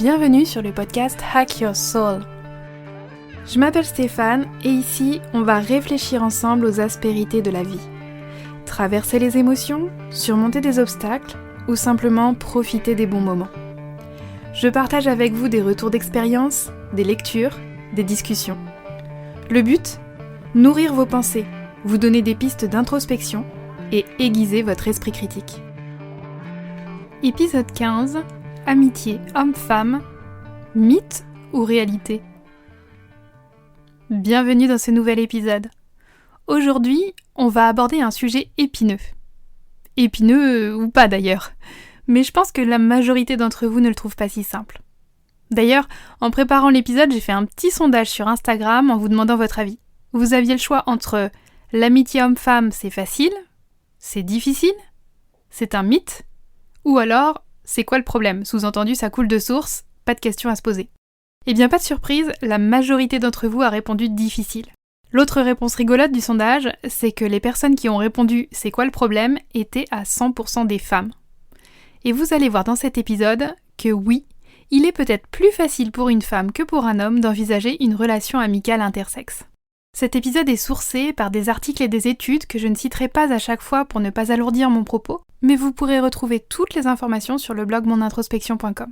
Bienvenue sur le podcast Hack Your Soul. Je m'appelle Stéphane et ici, on va réfléchir ensemble aux aspérités de la vie. Traverser les émotions, surmonter des obstacles ou simplement profiter des bons moments. Je partage avec vous des retours d'expérience, des lectures, des discussions. Le but ? Nourrir vos pensées, vous donner des pistes d'introspection et aiguiser votre esprit critique. Épisode 15. Amitié homme-femme, mythe ou réalité ? Bienvenue dans ce nouvel épisode. Aujourd'hui, on va aborder un sujet épineux. Épineux ou pas d'ailleurs, mais je pense que la majorité d'entre vous ne le trouve pas si simple. D'ailleurs, en préparant l'épisode, j'ai fait un petit sondage sur Instagram en vous demandant votre avis. Vous aviez le choix entre l'amitié homme-femme, c'est facile, c'est difficile, c'est un mythe, ou alors c'est quoi le problème ? Sous-entendu, ça coule de source, pas de questions à se poser. Eh bien, pas de surprise, la majorité d'entre vous a répondu difficile. L'autre réponse rigolote du sondage, c'est que les personnes qui ont répondu « c'est quoi le problème ?» étaient à 100% des femmes. Et vous allez voir dans cet épisode que oui, il est peut-être plus facile pour une femme que pour un homme d'envisager une relation amicale intersexe. Cet épisode est sourcé par des articles et des études que je ne citerai pas à chaque fois pour ne pas alourdir mon propos, mais vous pourrez retrouver toutes les informations sur le blog monintrospection.com.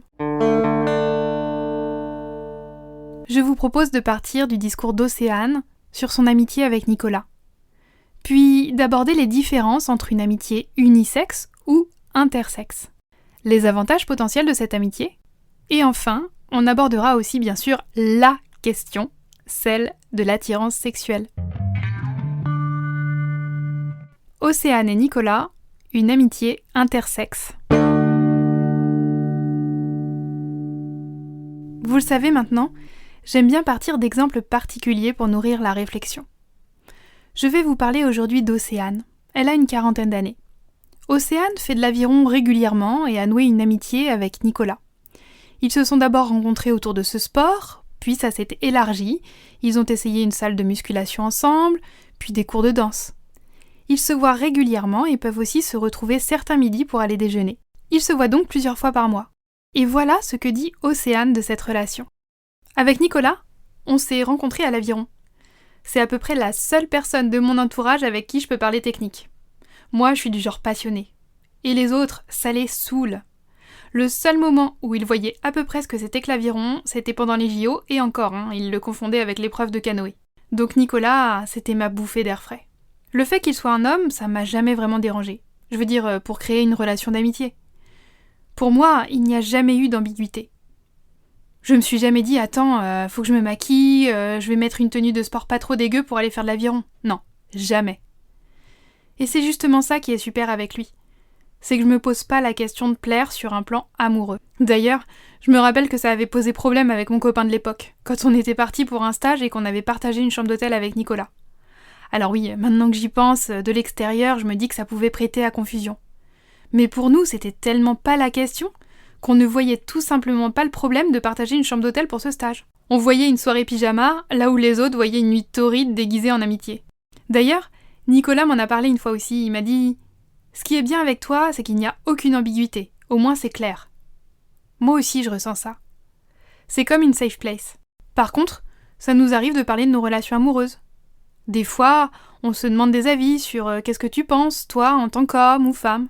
Je vous propose de partir du discours d'Océane sur son amitié avec Nicolas, puis d'aborder les différences entre une amitié unisexe ou intersexe, les avantages potentiels de cette amitié, et enfin, on abordera aussi bien sûr la question, celle de l'attirance sexuelle. Océane et Nicolas, une amitié intersexe. Vous le savez maintenant, j'aime bien partir d'exemples particuliers pour nourrir la réflexion. Je vais vous parler aujourd'hui d'Océane. Elle a une 40aine d'années. Océane fait de l'aviron régulièrement et a noué une amitié avec Nicolas. Ils se sont d'abord rencontrés autour de ce sport, puis ça s'est élargi. Ils ont essayé une salle de musculation ensemble, puis des cours de danse. Ils se voient régulièrement et peuvent aussi se retrouver certains midis pour aller déjeuner. Ils se voient donc plusieurs fois par mois. Et voilà ce que dit Océane de cette relation. Avec Nicolas, on s'est rencontrés à l'aviron. C'est à peu près la seule personne de mon entourage avec qui je peux parler technique. Moi, je suis du genre passionné. Et les autres, ça les saoule. Le seul moment où ils voyaient à peu près ce que c'était que l'aviron, c'était pendant les JO, et encore, ils le confondaient avec l'épreuve de canoë. Donc Nicolas, c'était ma bouffée d'air frais. Le fait qu'il soit un homme, ça m'a jamais vraiment dérangé. Je veux dire, pour créer une relation d'amitié. Pour moi, il n'y a jamais eu d'ambiguïté. Je me suis jamais dit, attends, faut que je me maquille, je vais mettre une tenue de sport pas trop dégueu pour aller faire de l'aviron. Non, jamais. Et c'est justement ça qui est super avec lui. C'est que je me pose pas la question de plaire sur un plan amoureux. D'ailleurs, je me rappelle que ça avait posé problème avec mon copain de l'époque, quand on était partis pour un stage et qu'on avait partagé une chambre d'hôtel avec Nicolas. Alors oui, maintenant que j'y pense, de l'extérieur, je me dis que ça pouvait prêter à confusion. Mais pour nous, c'était tellement pas la question qu'on ne voyait tout simplement pas le problème de partager une chambre d'hôtel pour ce stage. On voyait une soirée pyjama, là où les autres voyaient une nuit torride déguisée en amitié. D'ailleurs, Nicolas m'en a parlé une fois aussi, il m'a dit « Ce qui est bien avec toi, c'est qu'il n'y a aucune ambiguïté, au moins c'est clair. » Moi aussi je ressens ça. C'est comme une safe place. Par contre, ça nous arrive de parler de nos relations amoureuses. Des fois, on se demande des avis sur qu'est-ce que tu penses, toi, en tant qu'homme ou femme.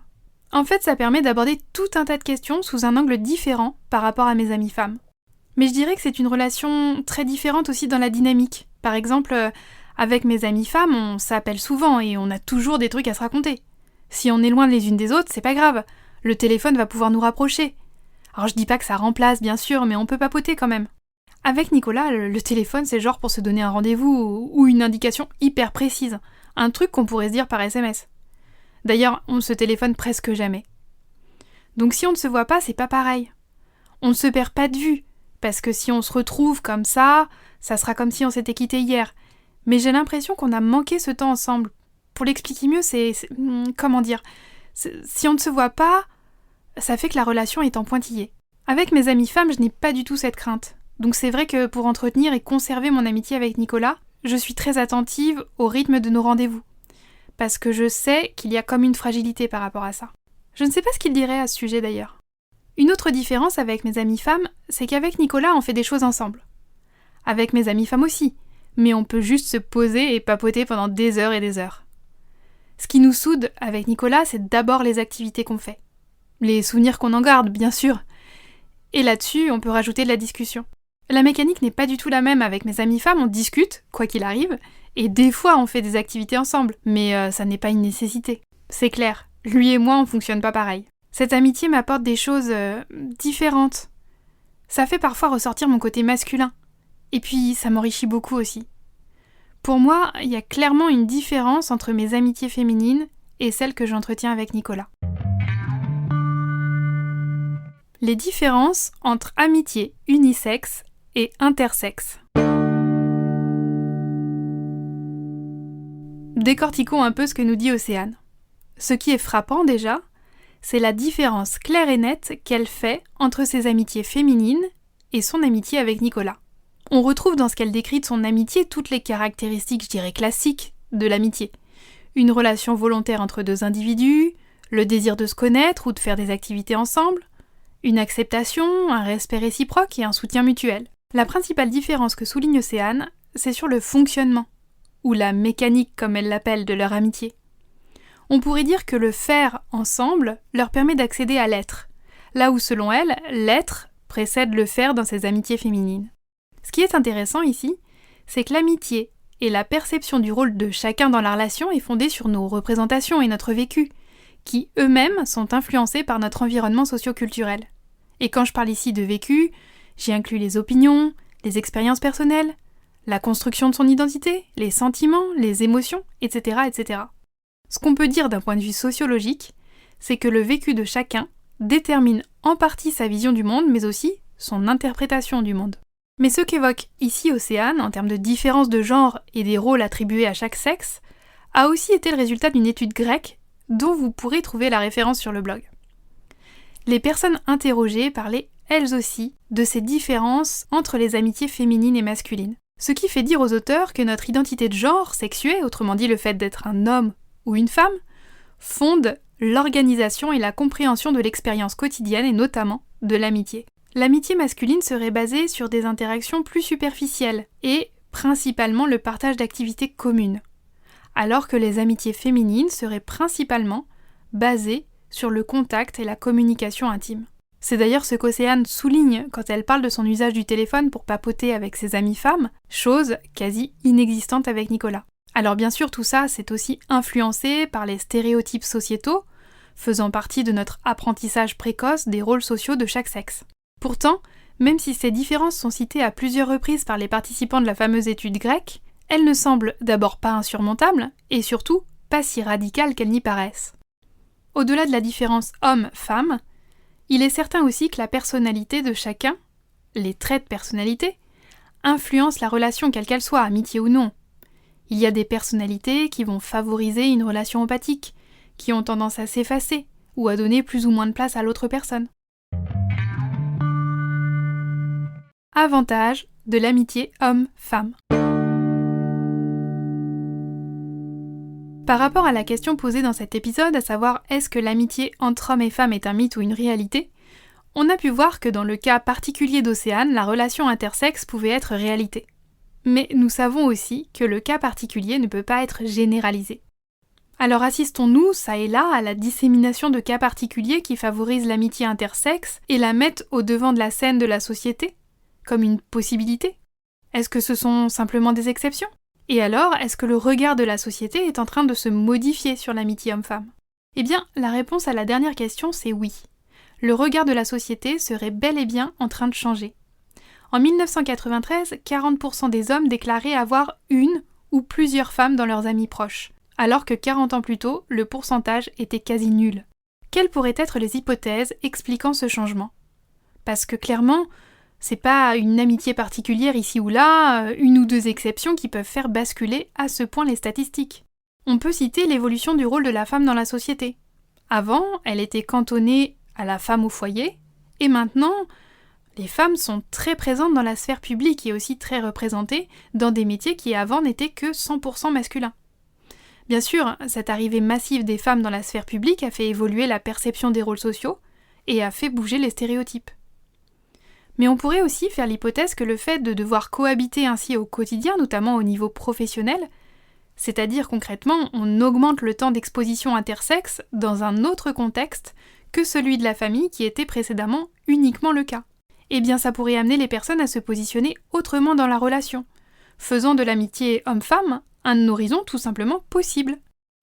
En fait, ça permet d'aborder tout un tas de questions sous un angle différent par rapport à mes amies femmes. Mais je dirais que c'est une relation très différente aussi dans la dynamique. Par exemple, avec mes amies femmes, on s'appelle souvent et on a toujours des trucs à se raconter. Si on est loin les unes des autres, c'est pas grave. Le téléphone va pouvoir nous rapprocher. Alors je dis pas que ça remplace, bien sûr, mais on peut papoter quand même. Avec Nicolas, le téléphone, c'est genre pour se donner un rendez-vous ou une indication hyper précise. Un truc qu'on pourrait se dire par SMS. D'ailleurs, on ne se téléphone presque jamais. Donc si on ne se voit pas, c'est pas pareil. On ne se perd pas de vue, parce que si on se retrouve comme ça sera comme si on s'était quitté hier. Mais j'ai l'impression qu'on a manqué ce temps ensemble. Pour l'expliquer mieux, comment dire ? Si on ne se voit pas, ça fait que la relation est en pointillé. Avec mes amies femmes, je n'ai pas du tout cette crainte. Donc c'est vrai que pour entretenir et conserver mon amitié avec Nicolas, je suis très attentive au rythme de nos rendez-vous. Parce que je sais qu'il y a comme une fragilité par rapport à ça. Je ne sais pas ce qu'il dirait à ce sujet d'ailleurs. Une autre différence avec mes amies femmes, c'est qu'avec Nicolas, on fait des choses ensemble. Avec mes amies femmes aussi, mais on peut juste se poser et papoter pendant des heures et des heures. Ce qui nous soude avec Nicolas, c'est d'abord les activités qu'on fait. Les souvenirs qu'on en garde, bien sûr. Et là-dessus, on peut rajouter de la discussion. La mécanique n'est pas du tout la même avec mes amies femmes, on discute, quoi qu'il arrive, et des fois on fait des activités ensemble, mais ça n'est pas une nécessité. C'est clair, lui et moi on fonctionne pas pareil. Cette amitié m'apporte des choses différentes. Ça fait parfois ressortir mon côté masculin. Et puis ça m'enrichit beaucoup aussi. Pour moi, il y a clairement une différence entre mes amitiés féminines et celles que j'entretiens avec Nicolas. Les différences entre amitié unisexe et intersexe. Décortiquons un peu ce que nous dit Océane. Ce qui est frappant déjà, c'est la différence claire et nette qu'elle fait entre ses amitiés féminines et son amitié avec Nicolas. On retrouve dans ce qu'elle décrit de son amitié toutes les caractéristiques, je dirais, classiques de l'amitié. Une relation volontaire entre deux individus, le désir de se connaître ou de faire des activités ensemble, une acceptation, un respect réciproque et un soutien mutuel. La principale différence que souligne Océane, c'est sur le fonctionnement, ou la mécanique comme elle l'appelle de leur amitié. On pourrait dire que le faire ensemble leur permet d'accéder à l'être, là où selon elle, l'être précède le faire dans ses amitiés féminines. Ce qui est intéressant ici, c'est que l'amitié et la perception du rôle de chacun dans la relation est fondée sur nos représentations et notre vécu, qui eux-mêmes sont influencés par notre environnement socio-culturel. Et quand je parle ici de vécu, j'y inclus les opinions, les expériences personnelles, la construction de son identité, les sentiments, les émotions, etc., etc. Ce qu'on peut dire d'un point de vue sociologique, c'est que le vécu de chacun détermine en partie sa vision du monde, mais aussi son interprétation du monde. Mais ce qu'évoque ici Océane, en termes de différence de genre et des rôles attribués à chaque sexe, a aussi été le résultat d'une étude grecque dont vous pourrez trouver la référence sur le blog. Les personnes interrogées parlaient elles aussi de ces différences entre les amitiés féminines et masculines. Ce qui fait dire aux auteurs que notre identité de genre sexuée, autrement dit le fait d'être un homme ou une femme, fonde l'organisation et la compréhension de l'expérience quotidienne et notamment de l'amitié. L'amitié masculine serait basée sur des interactions plus superficielles et principalement le partage d'activités communes, alors que les amitiés féminines seraient principalement basées sur le contact et la communication intime. C'est d'ailleurs ce qu'Océane souligne quand elle parle de son usage du téléphone pour papoter avec ses amies femmes, chose quasi inexistante avec Nicolas. Alors bien sûr, tout ça, c'est aussi influencé par les stéréotypes sociétaux, faisant partie de notre apprentissage précoce des rôles sociaux de chaque sexe. Pourtant, même si ces différences sont citées à plusieurs reprises par les participants de la fameuse étude grecque, elles ne semblent d'abord pas insurmontables, et surtout pas si radicales qu'elles n'y paraissent. Au-delà de la différence homme-femme, il est certain aussi que la personnalité de chacun, les traits de personnalité, influencent la relation quelle qu'elle soit, amitié ou non. Il y a des personnalités qui vont favoriser une relation empathique, qui ont tendance à s'effacer, ou à donner plus ou moins de place à l'autre personne. Avantage de l'amitié homme-femme. Par rapport à la question posée dans cet épisode, à savoir est-ce que l'amitié entre hommes et femmes est un mythe ou une réalité, on a pu voir que dans le cas particulier d'Océane, la relation intersexe pouvait être réalité. Mais nous savons aussi que le cas particulier ne peut pas être généralisé. Alors assistons-nous, ça et là, à la dissémination de cas particuliers qui favorisent l'amitié intersexe et la mettent au devant de la scène de la société, comme une possibilité? Est-ce que ce sont simplement des exceptions? Et alors, est-ce que le regard de la société est en train de se modifier sur l'amitié homme-femme? Eh bien, la réponse à la dernière question, c'est oui. Le regard de la société serait bel et bien en train de changer. En 1993, 40% des hommes déclaraient avoir une ou plusieurs femmes dans leurs amis proches, alors que 40 ans plus tôt, le pourcentage était quasi nul. Quelles pourraient être les hypothèses expliquant ce changement? Parce que clairement, c'est pas une amitié particulière ici ou là, une ou deux exceptions qui peuvent faire basculer à ce point les statistiques. On peut citer l'évolution du rôle de la femme dans la société. Avant, elle était cantonnée à la femme au foyer, et maintenant, les femmes sont très présentes dans la sphère publique et aussi très représentées dans des métiers qui avant n'étaient que 100% masculins. Bien sûr, cette arrivée massive des femmes dans la sphère publique a fait évoluer la perception des rôles sociaux, et a fait bouger les stéréotypes. Mais on pourrait aussi faire l'hypothèse que le fait de devoir cohabiter ainsi au quotidien, notamment au niveau professionnel, c'est-à-dire concrètement, on augmente le temps d'exposition intersexes dans un autre contexte que celui de la famille qui était précédemment uniquement le cas. Eh bien, ça pourrait amener les personnes à se positionner autrement dans la relation, faisant de l'amitié homme-femme un horizon tout simplement possible.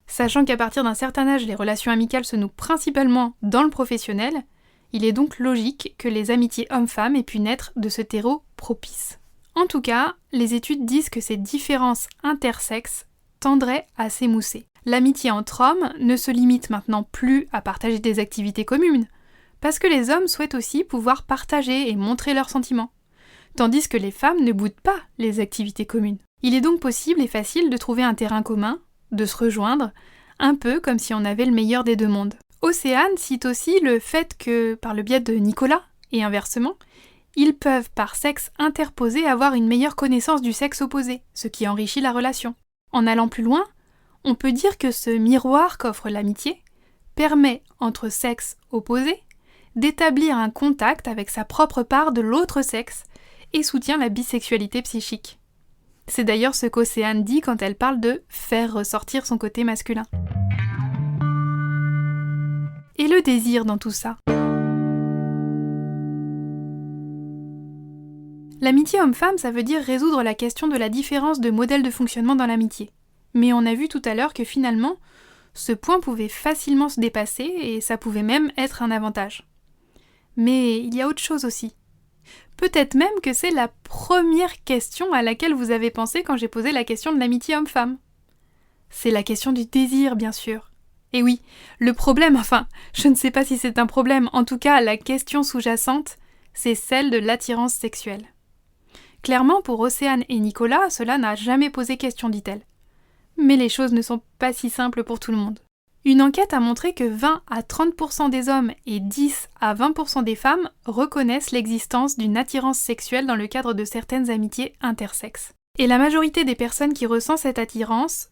Sachant qu'à partir d'un certain âge, les relations amicales se nouent principalement dans le professionnel, il est donc logique que les amitiés hommes-femmes aient pu naître de ce terreau propice. En tout cas, les études disent que ces différences intersexes tendraient à s'émousser. L'amitié entre hommes ne se limite maintenant plus à partager des activités communes, parce que les hommes souhaitent aussi pouvoir partager et montrer leurs sentiments, tandis que les femmes ne boudent pas les activités communes. Il est donc possible et facile de trouver un terrain commun, de se rejoindre, un peu comme si on avait le meilleur des deux mondes. Océane cite aussi le fait que, par le biais de Nicolas, et inversement, ils peuvent par sexe interposé avoir une meilleure connaissance du sexe opposé, ce qui enrichit la relation. En allant plus loin, on peut dire que ce miroir qu'offre l'amitié permet, entre sexes opposés, d'établir un contact avec sa propre part de l'autre sexe et soutient la bisexualité psychique. C'est d'ailleurs ce qu'Océane dit quand elle parle de faire ressortir son côté masculin. Et le désir dans tout ça. L'amitié homme-femme, ça veut dire résoudre la question de la différence de modèle de fonctionnement dans l'amitié. Mais on a vu tout à l'heure que finalement, ce point pouvait facilement se dépasser et ça pouvait même être un avantage. Mais il y a autre chose aussi. Peut-être même que c'est la première question à laquelle vous avez pensé quand j'ai posé la question de l'amitié homme-femme. C'est la question du désir, bien sûr. Et oui, le problème, enfin, je ne sais pas si c'est un problème, en tout cas, la question sous-jacente, c'est celle de l'attirance sexuelle. Clairement, pour Océane et Nicolas, cela n'a jamais posé question, dit-elle. Mais les choses ne sont pas si simples pour tout le monde. Une enquête a montré que 20 à 30% des hommes et 10 à 20% des femmes reconnaissent l'existence d'une attirance sexuelle dans le cadre de certaines amitiés intersexes. Et la majorité des personnes qui ressentent cette attirance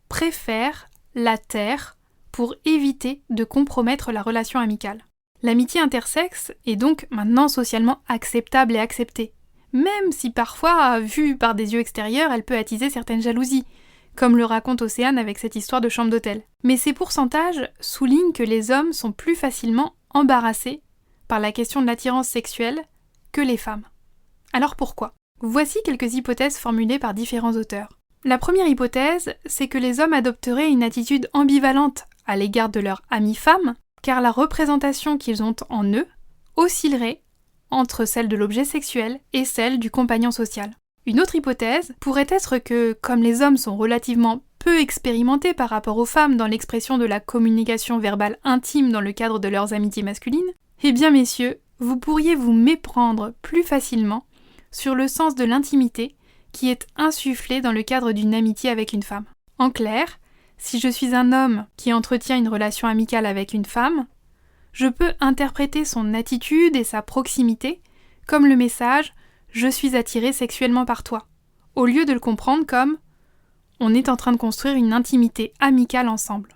préfèrent la taire pour éviter de compromettre la relation amicale. L'amitié intersexe est donc maintenant socialement acceptable et acceptée, même si parfois, vue par des yeux extérieurs, elle peut attiser certaines jalousies, comme le raconte Océane avec cette histoire de chambre d'hôtel. Mais ces pourcentages soulignent que les hommes sont plus facilement embarrassés par la question de l'attirance sexuelle que les femmes. Alors pourquoi ? Voici quelques hypothèses formulées par différents auteurs. La première hypothèse, c'est que les hommes adopteraient une attitude ambivalente à l'égard de leur amie femme, car la représentation qu'ils ont en eux oscillerait entre celle de l'objet sexuel et celle du compagnon social. Une autre hypothèse pourrait être que, comme les hommes sont relativement peu expérimentés par rapport aux femmes dans l'expression de la communication verbale intime dans le cadre de leurs amitiés masculines, eh bien messieurs, vous pourriez vous méprendre plus facilement sur le sens de l'intimité qui est insufflé dans le cadre d'une amitié avec une femme. En clair, si je suis un homme qui entretient une relation amicale avec une femme, je peux interpréter son attitude et sa proximité comme le message « je suis attiré sexuellement par toi », au lieu de le comprendre comme « on est en train de construire une intimité amicale ensemble ».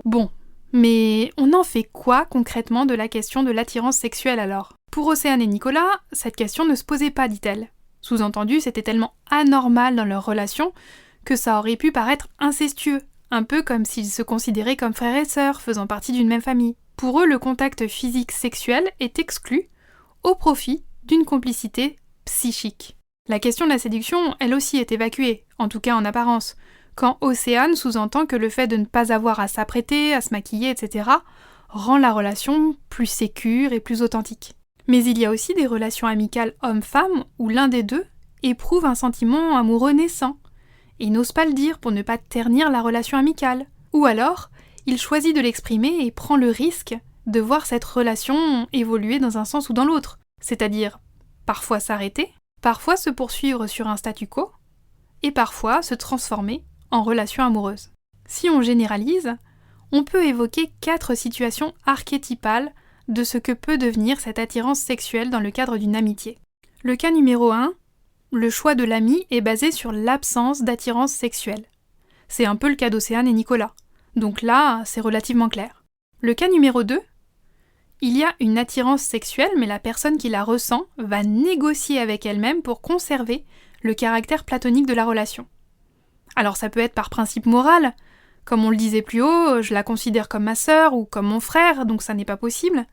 Bon, mais on en fait quoi concrètement de la question de l'attirance sexuelle alors ? Pour Océane et Nicolas, cette question ne se posait pas, dit-elle. Sous-entendu, c'était tellement anormal dans leur relation que ça aurait pu paraître incestueux, un peu comme s'ils se considéraient comme frères et sœurs, faisant partie d'une même famille. Pour eux, le contact physique sexuel est exclu au profit d'une complicité psychique. La question de la séduction, elle aussi, est évacuée, en tout cas en apparence, quand Océane sous-entend que le fait de ne pas avoir à s'apprêter, à se maquiller, etc., rend la relation plus sécure et plus authentique. Mais il y a aussi des relations amicales homme-femme où l'un des deux éprouve un sentiment amoureux naissant et n'ose pas le dire pour ne pas ternir la relation amicale. Ou alors, il choisit de l'exprimer et prend le risque de voir cette relation évoluer dans un sens ou dans l'autre, c'est-à-dire parfois s'arrêter, parfois se poursuivre sur un statu quo, et parfois se transformer en relation amoureuse. Si on généralise, on peut évoquer 4 situations archétypales de ce que peut devenir cette attirance sexuelle dans le cadre d'une amitié. Le cas numéro 1, le choix de l'ami est basé sur l'absence d'attirance sexuelle. C'est un peu le cas d'Océane et Nicolas. Donc là, c'est relativement clair. Le cas numéro 2, il y a une attirance sexuelle, mais la personne qui la ressent va négocier avec elle-même pour conserver le caractère platonique de la relation. Alors ça peut être par principe moral, comme on le disait plus haut, je la considère comme ma sœur ou comme mon frère, donc ça n'est pas possible.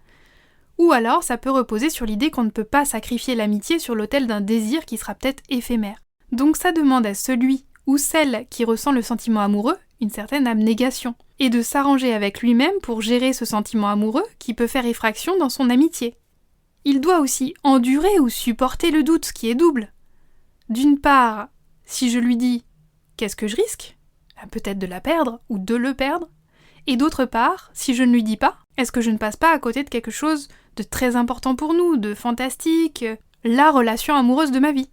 Ou alors ça peut reposer sur l'idée qu'on ne peut pas sacrifier l'amitié sur l'autel d'un désir qui sera peut-être éphémère. Donc ça demande à celui ou celle qui ressent le sentiment amoureux une certaine abnégation, et de s'arranger avec lui-même pour gérer ce sentiment amoureux qui peut faire effraction dans son amitié. Il doit aussi endurer ou supporter le doute, qui est double. D'une part, si je lui dis « qu'est-ce que je risque ?» peut-être de la perdre ou de le perdre. Et d'autre part, si je ne lui dis pas, est-ce que je ne passe pas à côté de quelque chose de très important pour nous, de fantastique, la relation amoureuse de ma vie?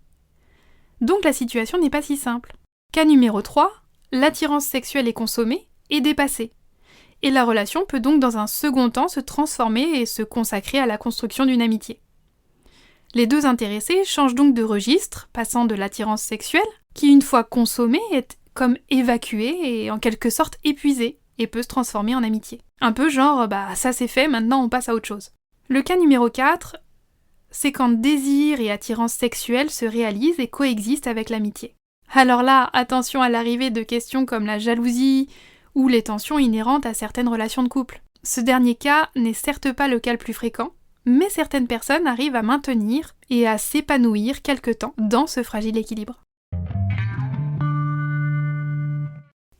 Donc la situation n'est pas si simple. Cas numéro 3, l'attirance sexuelle est consommée et dépassée. Et la relation peut donc dans un second temps se transformer et se consacrer à la construction d'une amitié. Les deux intéressés changent donc de registre, passant de l'attirance sexuelle, qui une fois consommée est comme évacuée et en quelque sorte épuisée, et peut se transformer en amitié. Un peu genre, ça c'est fait, maintenant on passe à autre chose. Le cas numéro 4, c'est quand désir et attirance sexuelle se réalisent et coexistent avec l'amitié. Alors là, attention à l'arrivée de questions comme la jalousie ou les tensions inhérentes à certaines relations de couple. Ce dernier cas n'est certes pas le cas le plus fréquent, mais certaines personnes arrivent à maintenir et à s'épanouir quelque temps dans ce fragile équilibre.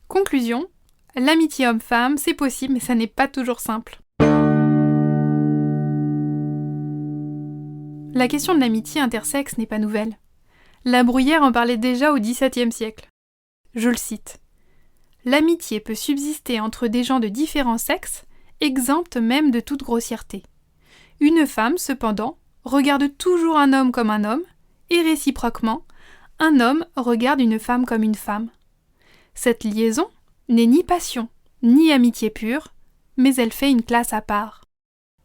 Conclusion, l'amitié homme-femme, c'est possible, mais ça n'est pas toujours simple. La question de l'amitié intersexe n'est pas nouvelle. La Bruyère en parlait déjà au XVIIe siècle. Je le cite. « L'amitié peut subsister entre des gens de différents sexes, exempte même de toute grossièreté. Une femme, cependant, regarde toujours un homme comme un homme, et réciproquement, un homme regarde une femme comme une femme. Cette liaison n'est ni passion, ni amitié pure, mais elle fait une classe à part. »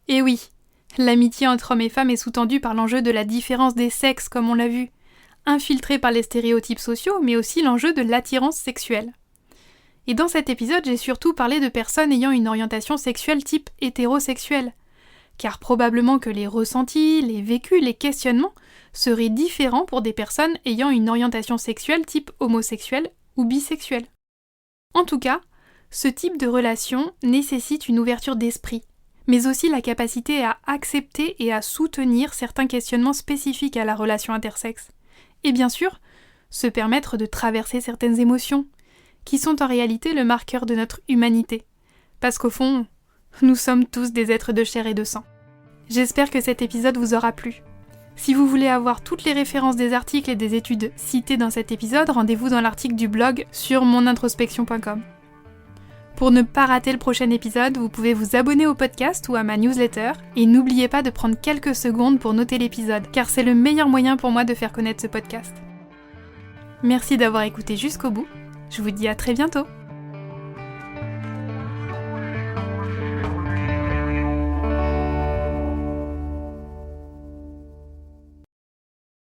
Et oui, l'amitié entre hommes et femmes est sous-tendue par l'enjeu de la différence des sexes, comme on l'a vu, infiltrée par les stéréotypes sociaux, mais aussi l'enjeu de l'attirance sexuelle. Et dans cet épisode, j'ai surtout parlé de personnes ayant une orientation sexuelle type hétérosexuelle, car probablement que les ressentis, les vécus, les questionnements seraient différents pour des personnes ayant une orientation sexuelle type homosexuelle ou bisexuelle. En tout cas, ce type de relation nécessite une ouverture d'esprit, mais aussi la capacité à accepter et à soutenir certains questionnements spécifiques à la relation intersexe. Et bien sûr, se permettre de traverser certaines émotions, qui sont en réalité le marqueur de notre humanité. Parce qu'au fond, nous sommes tous des êtres de chair et de sang. J'espère que cet épisode vous aura plu. Si vous voulez avoir toutes les références des articles et des études cités dans cet épisode, rendez-vous dans l'article du blog sur monintrospection.com. Pour ne pas rater le prochain épisode, vous pouvez vous abonner au podcast ou à ma newsletter, et n'oubliez pas de prendre quelques secondes pour noter l'épisode, car c'est le meilleur moyen pour moi de faire connaître ce podcast. Merci d'avoir écouté jusqu'au bout, je vous dis à très bientôt.